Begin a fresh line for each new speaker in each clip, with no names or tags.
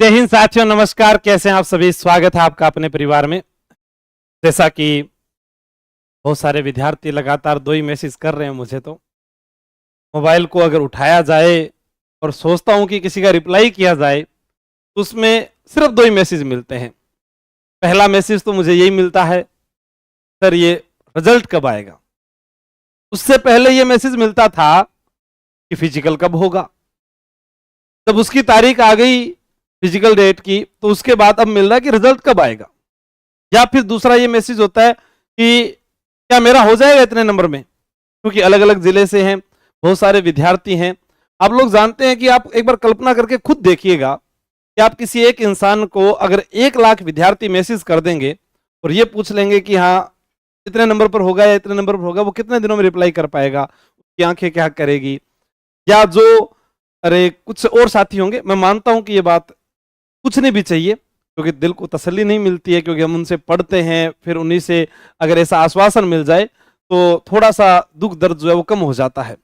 जय हिंद साथियों, नमस्कार। कैसे हैं आप सभी? स्वागत है आपका अपने परिवार में। जैसा कि बहुत सारे विद्यार्थी लगातार दो ही मैसेज कर रहे हैं मुझे, तो मोबाइल को अगर उठाया जाए और सोचता हूं कि किसी का रिप्लाई किया जाए तो उसमें सिर्फ दो ही मैसेज मिलते हैं। पहला मैसेज तो मुझे यही मिलता है, सर ये रिजल्ट कब आएगा। उससे पहले ये मैसेज मिलता था कि फिजिकल कब होगा। जब उसकी तारीख आ गई फिजिकल डेट की, तो उसके बाद अब मिल रहा है कि रिजल्ट कब आएगा। या फिर दूसरा ये मैसेज होता है कि क्या मेरा हो जाएगा इतने नंबर में, क्योंकि अलग अलग जिले से हैं, बहुत सारे विद्यार्थी हैं। आप लोग जानते हैं कि आप एक बार कल्पना करके खुद देखिएगा कि आप किसी एक इंसान को अगर 1 लाख विद्यार्थी मैसेज कर देंगे और ये पूछ लेंगे कि हाँ इतने नंबर पर होगा या इतने नंबर पर होगा, वो कितने दिनों में रिप्लाई कर पाएगा, उसकी आंखें क्या करेगी। या जो कुछ और साथी होंगे, मैं मानता हूं कि ये बात पूछनी भी चाहिए क्योंकि दिल को तसल्ली नहीं मिलती है, क्योंकि हम उनसे पढ़ते हैं, फिर उन्हीं से अगर ऐसा आश्वासन मिल जाए तो थोड़ा सा दुख दर्द जो है वो कम हो जाता है।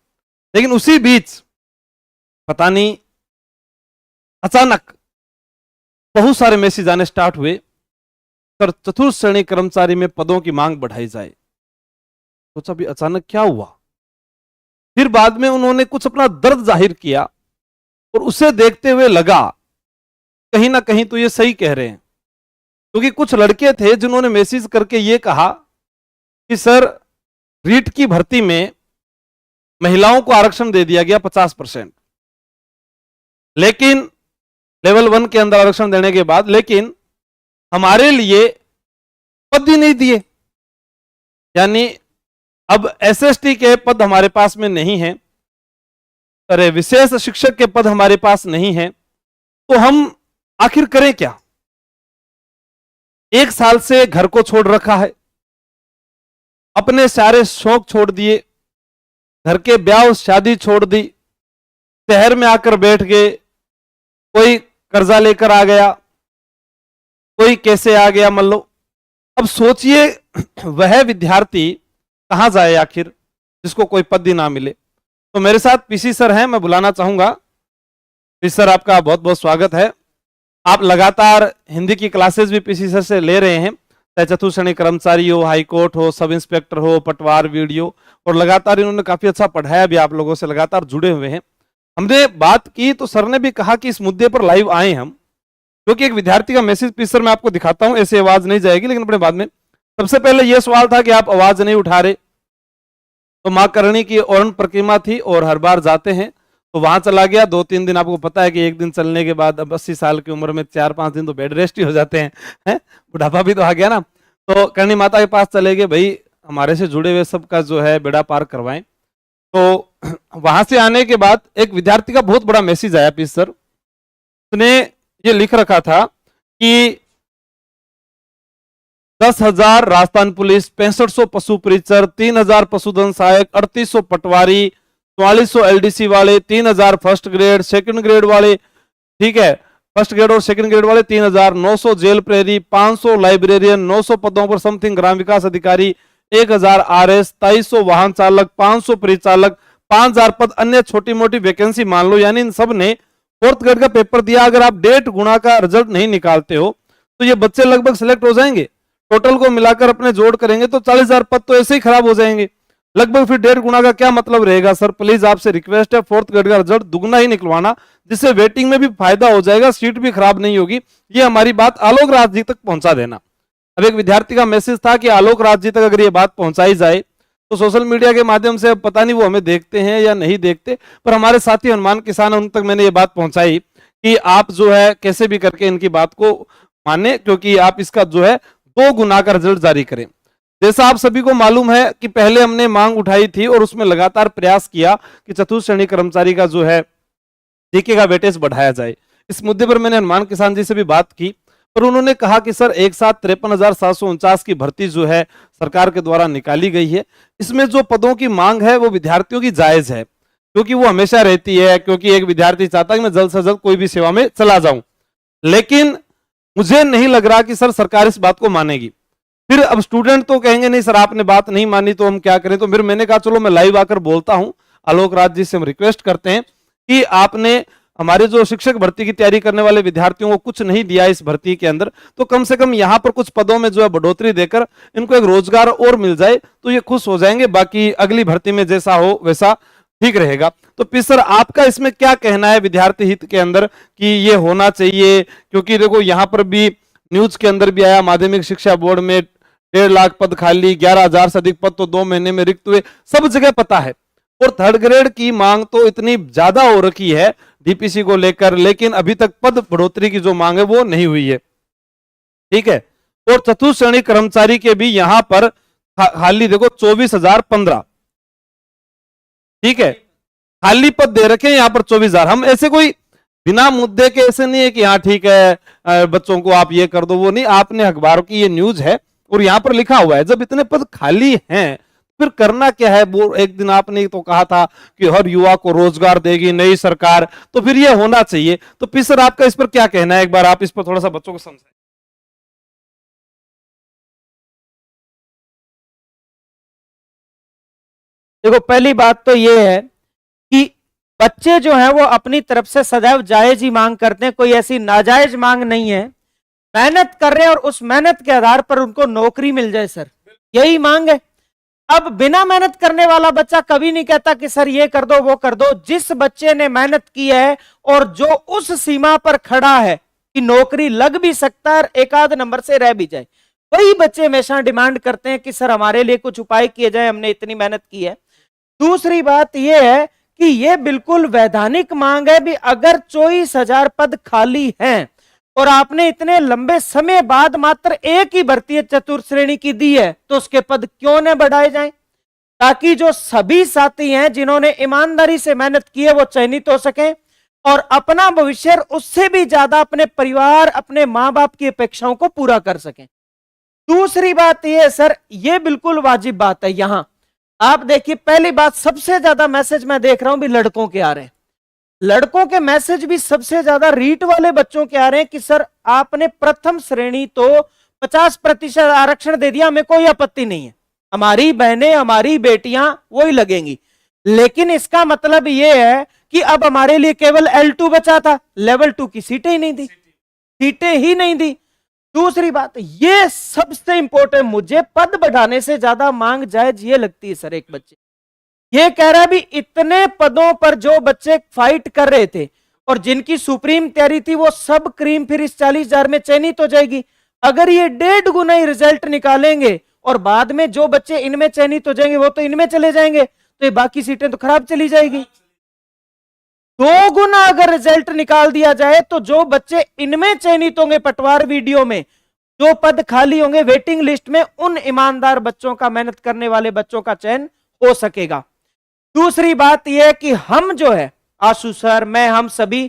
लेकिन उसी बीच पता नहीं अचानक बहुत सारे मैसेज आने स्टार्ट हुए, सर चतुर्थ श्रेणी कर्मचारी में पदों की मांग बढ़ाई जाए। सोचा भी अचानक क्या हुआ। फिर बाद में उन्होंने कुछ अपना दर्द जाहिर किया और उसे देखते हुए लगा कहीं ना कहीं तो ये सही कह रहे हैं, क्योंकि कुछ लड़के थे जिन्होंने मैसेज करके ये कहा कि सर रीट की भर्ती में महिलाओं को आरक्षण दे दिया गया 50%, लेकिन लेवल 1 के अंदर आरक्षण देने के बाद लेकिन हमारे लिए पद ही नहीं दिए। यानी अब एसएसटी के पद हमारे पास में नहीं है, अरे विशेष शिक्षक के पद हमारे पास नहीं है, तो हम आखिर करें क्या। 1 साल से घर को छोड़ रखा है, अपने सारे शौक छोड़ दिए, घर के ब्याह शादी छोड़ दी, शहर में आकर बैठ गए, कोई कर्जा लेकर आ गया, कोई कैसे आ गया मान लो। अब सोचिए वह विद्यार्थी कहां जाए आखिर जिसको कोई पद ही ना मिले। तो मेरे साथ पीसी सर हैं, मैं बुलाना चाहूंगा। पीसी सर आपका बहुत बहुत स्वागत है। आप लगातार हिंदी की क्लासेस भी पीसी सर से ले रहे हैं, चाहे चतुर्थ श्रेणी कर्मचारी हो, हाईकोर्ट हो, सब इंस्पेक्टर हो, पटवार वीडियो, और लगातार इन्होंने काफी अच्छा पढ़ाया भी, आप लोगों से लगातार जुड़े हुए हैं। हमने बात की तो सर ने भी कहा कि इस मुद्दे पर लाइव आए हम, क्योंकि एक विद्यार्थी का मैसेज पीसी सर मैं आपको दिखाता हूं, ऐसे आवाज नहीं जाएगी लेकिन अपने बाद में। सबसे पहले यह सवाल था कि आप आवाज नहीं उठा रहे, तो मां करणी की औरण परिक्रमा थी और हर बार जाते हैं तो वहां चला गया। 2-3 दिन आपको पता है कि एक दिन चलने के बाद अब 80 साल की उम्र में 4-5 दिन तो बेड रेस्ट ही हो जाते हैं, बुढ़ापा भी तो आ गया ना। तो करणी माता के पास चले गए, भाई हमारे से जुड़े हुए सबका जो है बेड़ा पार करवाएं। तो वहां से आने के बाद एक विद्यार्थी का बहुत बड़ा मैसेज आया पीस सर, उसने ये लिख रखा था कि 10,000 राजस्थान पुलिस, 6500 पशु परिचर, 3,000 पशुधन सहायक, 3800 पटवारी, 4400 एलडीसी वाले, 3,000 फर्स्ट ग्रेड सेकंड ग्रेड वाले, ठीक है, फर्स्ट ग्रेड और सेकंड ग्रेड वाले 3,000, 900 जेल प्रेरी, 500 लाइब्रेरियन, 900 पदों पर समथिंग ग्राम विकास अधिकारी, 1,000 आरएस, 2300 वाहन चालक, 500 परिचालक, 5,000 पद अन्य छोटी मोटी वैकेंसी मान लो। यानी इन सब ने 4th ग्रेड का पेपर दिया। अगर आप डेट गुणा का रिजल्ट नहीं निकालते हो तो ये बच्चे लगभग सिलेक्ट हो जाएंगे। टोटल को मिलाकर अपने जोड़ करेंगे तो 40,000 पद तो ऐसे ही खराब हो जाएंगे लगभग। फिर 1.5 गुना का क्या मतलब रहेगा। सर प्लीज आपसे रिक्वेस्ट है 4th ग्रेड का रिजल्ट दुगना ही निकलवाना, जिससे वेटिंग में भी फायदा हो जाएगा, सीट भी खराब नहीं होगी। ये हमारी बात आलोक राज जी तक पहुंचा देना। अब एक विद्यार्थी का मैसेज था कि आलोक राज जी तक अगर ये बात पहुंचाई जाए तो सोशल मीडिया के माध्यम से, पता नहीं वो हमें देखते हैं या नहीं देखते, पर हमारे साथी हनुमान किसान उन तक मैंने ये बात पहुंचाई कि आप जो है कैसे भी करके इनकी बात को माने, क्योंकि आप इसका जो है 2 गुना का रिजल्ट जारी करें। जैसा आप सभी को मालूम है कि पहले हमने मांग उठाई थी और उसमें लगातार प्रयास किया कि चतुर्थ श्रेणी कर्मचारी का जो है जीके का वेटेज बढ़ाया जाए। इस मुद्दे पर मैंने हनुमान किसान जी से भी बात की, पर उन्होंने कहा कि सर एक साथ 53,749 की भर्ती जो है सरकार के द्वारा निकाली गई है, इसमें जो पदों की मांग है वो विद्यार्थियों की जायज है, क्योंकि वो हमेशा रहती है, क्योंकि एक विद्यार्थी चाहता है कि मैं जल्द से जल्द कोई भी सेवा में चला जाऊं। लेकिन मुझे नहीं लग रहा कि सर सरकार इस बात को मानेगी। फिर अब स्टूडेंट तो कहेंगे नहीं सर आपने बात नहीं मानी तो हम क्या करें। तो फिर मैंने कहा चलो मैं लाइव आकर बोलता हूं, आलोक राज जी से हम रिक्वेस्ट करते हैं कि आपने हमारे जो शिक्षक भर्ती की तैयारी करने वाले विद्यार्थियों को कुछ नहीं दिया इस भर्ती के अंदर, तो कम से कम यहाँ पर कुछ पदों में जो है बढ़ोतरी देकर इनको एक रोजगार और मिल जाए तो ये खुश हो जाएंगे। बाकी अगली भर्ती में जैसा हो वैसा ठीक रहेगा। तो पी सर, आपका इसमें क्या कहना है विद्यार्थी हित के अंदर कि ये होना चाहिए? क्योंकि देखो यहाँ पर भी न्यूज के अंदर भी आया, माध्यमिक शिक्षा बोर्ड में 1.5 लाख पद खाली, 11,000 से अधिक पद तो 2 महीने में रिक्त हुए, सब जगह पता है। और थर्ड ग्रेड की मांग तो इतनी ज्यादा हो रखी है डीपीसी को लेकर, लेकिन अभी तक पद बढ़ोतरी की जो मांग है वो नहीं हुई है। ठीक है। और चतुर्थ श्रेणी कर्मचारी के भी यहां पर खाली देखो 24,015, ठीक है, खाली पद दे रखे हैं यहां पर 24,000। हम ऐसे कोई बिना मुद्दे के ऐसे नहीं है कि हाँ ठीक है बच्चों को आप ये कर दो, वो नहीं। आपने अखबारों की ये न्यूज है और यहां पर लिखा हुआ है, जब इतने पद खाली हैं फिर करना क्या है? वो एक दिन आपने तो कहा था कि हर युवा को रोजगार देगी नई सरकार, तो फिर ये होना चाहिए। तो फिर सर आपका इस पर क्या कहना है? एक बार आप इस पर थोड़ा सा बच्चों को समझाएं।
देखो, पहली बात तो ये है कि बच्चे जो हैं वो अपनी तरफ से सदैव जायज ही मांग करते हैं, कोई ऐसी नाजायज मांग नहीं है। मेहनत कर रहे हैं और उस मेहनत के आधार पर उनको नौकरी मिल जाए सर, यही मांग है। अब बिना मेहनत करने वाला बच्चा कभी नहीं कहता कि सर ये कर दो वो कर दो। जिस बच्चे ने मेहनत की है और जो उस सीमा पर खड़ा है कि नौकरी लग भी सकता है और एक आध नंबर से रह भी जाए, वही बच्चे हमेशा डिमांड करते हैं कि सर हमारे लिए कुछ उपाय किए जाए, हमने इतनी मेहनत की है। दूसरी बात यह है कि यह बिल्कुल वैधानिक मांग है भी, अगर 24,000 पद खाली हैं और आपने इतने लंबे समय बाद मात्र एक ही भर्ती चतुर्थ श्रेणी की दी है, तो उसके पद क्यों न बढ़ाए जाएं, ताकि जो सभी साथी हैं जिन्होंने ईमानदारी से मेहनत की है वो चयनित हो सकें और अपना भविष्य उससे भी ज्यादा अपने परिवार, अपने मां बाप की अपेक्षाओं को पूरा कर सकें। दूसरी बात यह है सर, यह बिल्कुल वाजिब बात है। यहां आप देखिए, पहली बात, सबसे ज्यादा मैसेज मैं देख रहा हूं भी लड़कों के आ रहे हैं। लड़कों के मैसेज भी सबसे ज्यादा रीट वाले बच्चों के आ रहे हैं कि सर आपने प्रथम श्रेणी तो 50% आरक्षण दे दिया, हमें कोई आपत्ति नहीं है, हमारी बहनें हमारी बेटियां वही लगेंगी, लेकिन इसका मतलब यह है कि अब हमारे लिए केवल L2 बचा था, लेवल 2 की सीटें ही नहीं दी, सीटें ही नहीं दी। दूसरी बात, ये सबसे इंपॉर्टेंट, मुझे पद बढ़ाने से ज्यादा मांग जायज ये लगती है सर। एक बच्चे ये कह रहा है भी इतने पदों पर जो बच्चे फाइट कर रहे थे और जिनकी सुप्रीम तैयारी थी वो सब क्रीम फिर इस 40,000 में चयनित हो जाएगी। अगर ये 1.5 गुना ही रिजल्ट निकालेंगे और बाद में जो बच्चे इनमें चयनित हो जाएंगे वो तो इनमें चले जाएंगे, तो ये बाकी सीटें तो खराब चली जाएगी। 2 गुना अगर रिजल्ट निकाल दिया जाए तो जो बच्चे इनमें चयनित होंगे पटवार वीडियो में, जो पद खाली होंगे वेटिंग लिस्ट में, उन ईमानदार बच्चों का, मेहनत करने वाले बच्चों का चयन हो सकेगा। दूसरी बात यह है कि हम जो है आशु सर, मैं, हम सभी,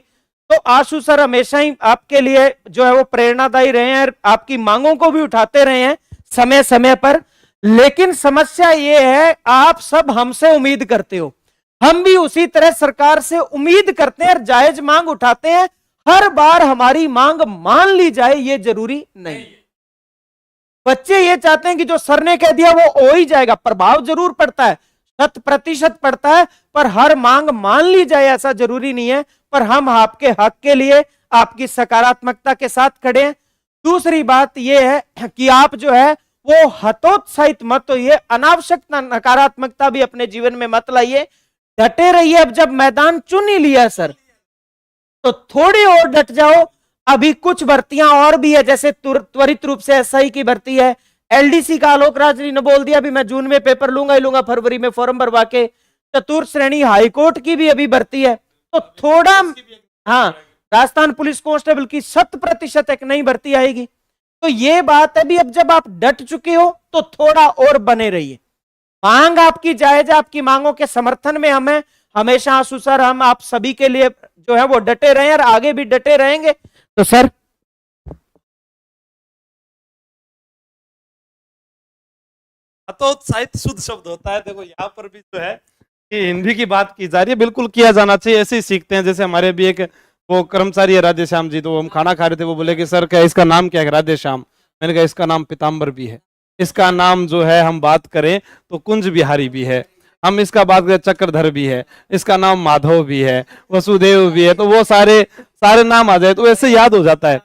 तो आशु सर हमेशा ही आपके लिए जो है वो प्रेरणादायी रहे हैं, आपकी मांगों को भी उठाते रहे हैं समय समय पर। लेकिन समस्या यह है, आप सब हमसे उम्मीद करते हो, हम भी उसी तरह सरकार से उम्मीद करते हैं और जायज मांग उठाते हैं। हर बार हमारी मांग मान ली जाए ये जरूरी नहीं। बच्चे ये चाहते हैं कि जो सर ने कह दिया वो हो ही जाएगा, प्रभाव जरूर पड़ता है, 100% पड़ता है, पर हर मांग मान ली जाए ऐसा जरूरी नहीं है। पर हम आपके हक के लिए आपकी सकारात्मकता के साथ खड़े हैं। दूसरी बात यह है कि आप जो है वो हतोत्साहित मत होइए, अनावश्यक नकारात्मकता भी अपने जीवन में मत लाइए, डटे रहिए। अब जब मैदान चुन ही लिया सर तो थोड़ी और डट जाओ। अभी कुछ भर्तियां और भी है, जैसे त्वरित रूप से एसआई की भर्ती है, एलडीसी का आलोक राज ने बोल दिया अभी मैं जून में पेपर लूंगा ही लूंगा, फरवरी में फॉर्म भरवा के। चतुर्थ श्रेणी हाईकोर्ट की भी अभी भर्ती है, तो थोड़ा, हाँ, राजस्थान पुलिस कांस्टेबल की 100% एक नई भर्ती आएगी। तो ये बात है भी, अब जब आप डट चुके हो तो थोड़ा और बने रहिए। मांग आपकी जायज, आपकी मांगों के समर्थन में हमें हमेशा आशु सर, हम आप सभी के लिए जो है वो डटे रहे और आगे भी डटे रहेंगे। तो सर
हतोत्साहित शुद्ध शब्द होता है। देखो यहाँ पर भी जो है कि हिंदी की बात की जा रही है, बिल्कुल किया जाना चाहिए, ऐसे ही सीखते हैं। जैसे हमारे भी एक वो कर्मचारी है राधे श्याम जी, तो हम खाना खा रहे थे, वो बोले कि सर क्या इसका नाम क्या है? राधे श्याम। मैंने कहा इसका नाम पीताम्बर भी है, इसका नाम जो है हम बात करें तो कुंज बिहारी भी है, हम इसका बात करें, चक्रधर भी है, इसका नाम माधव भी है, वसुदेव भी है, तो वो सारे नाम आ जाए तो ऐसे याद हो जाता है।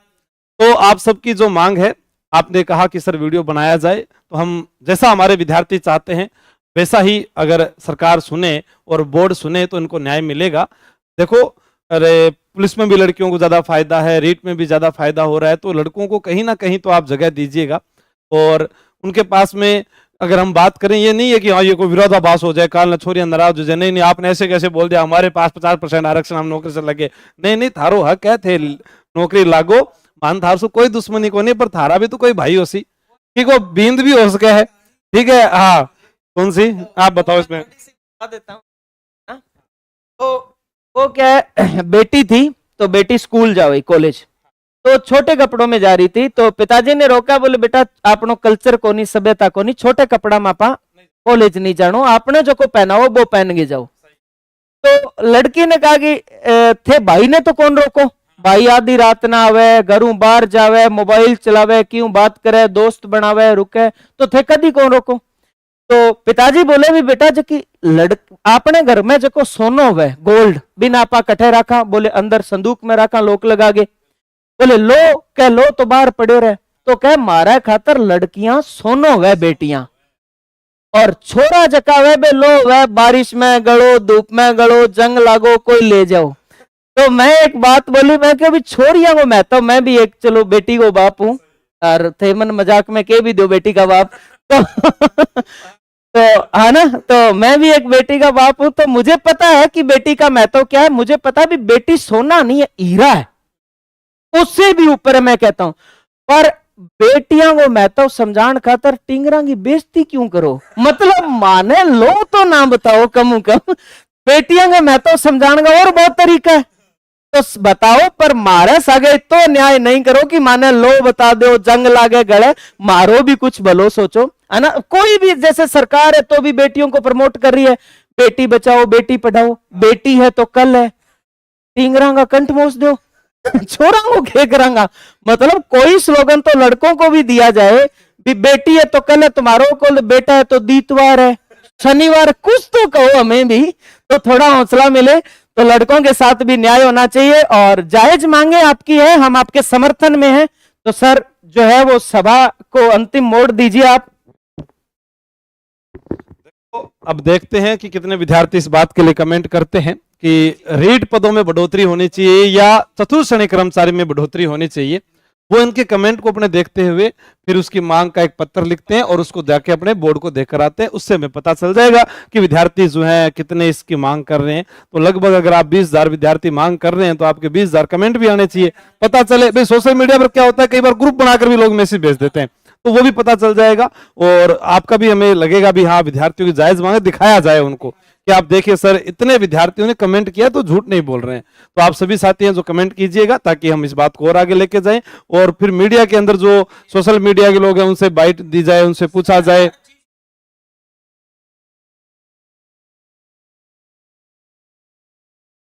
तो आप सबकी जो मांग है, आपने कहा कि सर वीडियो बनाया जाए, तो हम जैसा हमारे विद्यार्थी चाहते हैं वैसा ही अगर सरकार सुने और बोर्ड सुने तो इनको न्याय मिलेगा। देखो, अरे पुलिस में भी लड़कियों को ज्यादा फायदा है, रीट में भी ज्यादा फायदा हो रहा है, तो लड़कों को कहीं ना कहीं तो आप जगह दीजिएगा। और उनके पास में अगर हम बात करें, ये नहीं है कि हाँ ये कोई विरोधाभास हो जाए, काल न छोरी नाराज हो जाए, नहीं नहीं आपने ऐसे कैसे बोल दिया, हमारे पास 50% आरक्षण, हम नौकरी से लगे, नहीं नहीं थारो हक है थे नौकरी लागो, मान थार से कोई दुश्मनी को नहीं, पर थारा भी तो कोई भाई हो सी, ठीक हो, बींद भी हो सके है, ठीक है। हाँ, कौन सी आप बताओ इसमें।
बता देता हूँ। तो वो क्या है, बेटी थी तो बेटी स्कूल जाओ कॉलेज, तो छोटे कपड़ों में जा रही थी, तो पिताजी ने रोका, बोले बेटा आपनो कल्चर को नहीं, सभ्यता को नहीं, छोटे कपड़ा में आपा कॉलेज नहीं जानो, आपने जो को पहना हो वो पहन के जाओ। तो लड़की ने कहा कि थे भाई ने तो कौन रोको, भाई आधी रात ना आवे, घरों बाहर जावे, मोबाइल चलावे, क्यों बात करे, दोस्त बनावे, रुके, तो थे कदी कौन रोको। तो पिताजी बोले भी बेटा जो कि आपने घर में जो सोनो हुए गोल्ड बिना आपा कट्ठे रखा, बोले अंदर संदूक में रखा लोक लगा के, बोले लो कह लो तो बाहर पड़े रहे, तो कह मारा खातर लड़कियां सोनो हुए बेटियां, और छोरा जका वे बे लो वह बारिश में गड़ो, धूप में गड़ो, जंग लागो, कोई ले जाओ। तो मैं एक बात बोली, मैं कि अभी छोरियां को, मैं भी एक चलो बेटी को बाप हूं, और थे मन मजाक में के भी दो बेटी का बाप, तो है ना, तो मैं भी एक बेटी का बाप हूं, तो मुझे पता है कि बेटी का महत्व क्या है, मुझे पता भी बेटी सोना नहीं है, हीरा है, उससे भी ऊपर है, मैं कहता हूं। पर बेटियां को महत्व समझाने खातर टिंगरा की बेइज्जती क्यों करो, मतलब माने लो तो ना बताओ, कम बेटियां का महत्व समझाने का और बहुत तरीका है, तो बताओ, पर मारे सगे तो न्याय नहीं करो कि माने लो बता दो, जंग लागे गले, मारो भी कुछ भलो सोचो, है ना। कोई भी जैसे सरकार है तो भी बेटियों को प्रमोट कर रही है, बेटी बचाओ बेटी पढ़ाओ, बेटी है तो कल है, टिंगरा का कंठ मोच दो, छोरा को क्या करांगा, मतलब कोई स्लोगन तो लड़कों को भी दिया जाए, भी बेटी है तो कल है, तुम्हारो को बेटा है तो दीतवार है, शनिवार, कुछ तो कहो हमें भी, तो थोड़ा हौसला मिले। तो लड़कों के साथ भी न्याय होना चाहिए, और जायज मांगे आपकी है, हम आपके समर्थन में हैं। तो सर जो है वो सभा को अंतिम मोड़ दीजिए आप।
अब देखते हैं कि कितने विद्यार्थी इस बात के लिए कमेंट करते हैं कि रीट पदों में बढ़ोतरी होनी चाहिए या चतुर्थ श्रेणी कर्मचारी में बढ़ोतरी होनी चाहिए। वो इनके कमेंट को अपने देखते हुए फिर उसकी मांग का एक पत्र लिखते हैं और उसको जाके अपने बोर्ड को देकर आते हैं। उससे हमें पता चल जाएगा कि विद्यार्थी जो हैं कितने इसकी मांग कर रहे हैं। तो लगभग अगर आप 20,000 विद्यार्थी मांग कर रहे हैं तो आपके 20,000 कमेंट भी आने चाहिए, पता चले। भाई सोशल मीडिया पर क्या होता है, कई बार ग्रुप बनाकर भी लोग मैसेज भेज देते हैं, तो वो भी पता चल जाएगा और आपका भी हमें लगेगा भी हाँ विद्यार्थियों की जायज मांगे दिखाया जाए उनको कि आप देखिए सर इतने विद्यार्थियों ने कमेंट किया तो झूठ नहीं बोल रहे हैं। तो आप सभी साथी हैं जो कमेंट कीजिएगा ताकि हम इस बात को और आगे लेके जाएं और फिर मीडिया के अंदर जो सोशल मीडिया के लोग हैं उनसे बाइट दी जाए, उनसे पूछा जाए।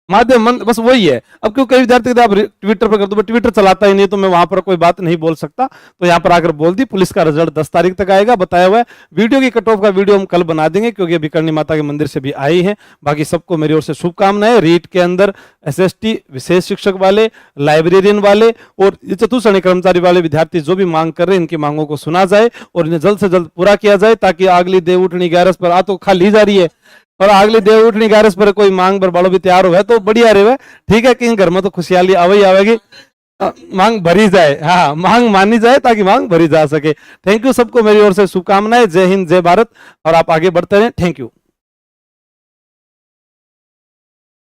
माध्यम बस वही है। अब क्यों कई विद्यार्थी कहते हैं आप ट्विटर पर कर दो, ट्विटर चलाता ही नहीं तो मैं वहां पर कोई बात नहीं बोल सकता, तो यहाँ पर आकर बोल दी। पुलिस का रिजल्ट 10 तारीख तक आएगा बताया हुआ है। वीडियो की कट ऑफ का वीडियो हम कल बना देंगे क्योंकि अभी करणी माता के मंदिर से भी आई है। बाकी सबको मेरी ओर से शुभकामनाएं। रीट के अंदर SST विशेष शिक्षक वाले, लाइब्रेरियन वाले और चतुर्थ श्रेणी कर्मचारी वाले विद्यार्थी जो भी मांग कर रहे हैं इनकी मांगों को सुना जाए और इन्हें जल्द से जल्द पूरा किया जाए ताकि अगली देव उठनी 11 पर आ तो खाली जा रही है और अगली देव उठनी 11 पर कोई मांग पर बालो भी तैयार हो तो बढ़िया रहे। ठीक है कि घर में तो खुशहाली आवे आवेगी, मांग भरी जाए। हाँ, मांग मानी जाए ताकि मांग भरी जा सके। थैंक यू सबको मेरी ओर से शुभकामनाएं। जय हिंद, जय भारत और आप आगे बढ़ते रहें। Thank you.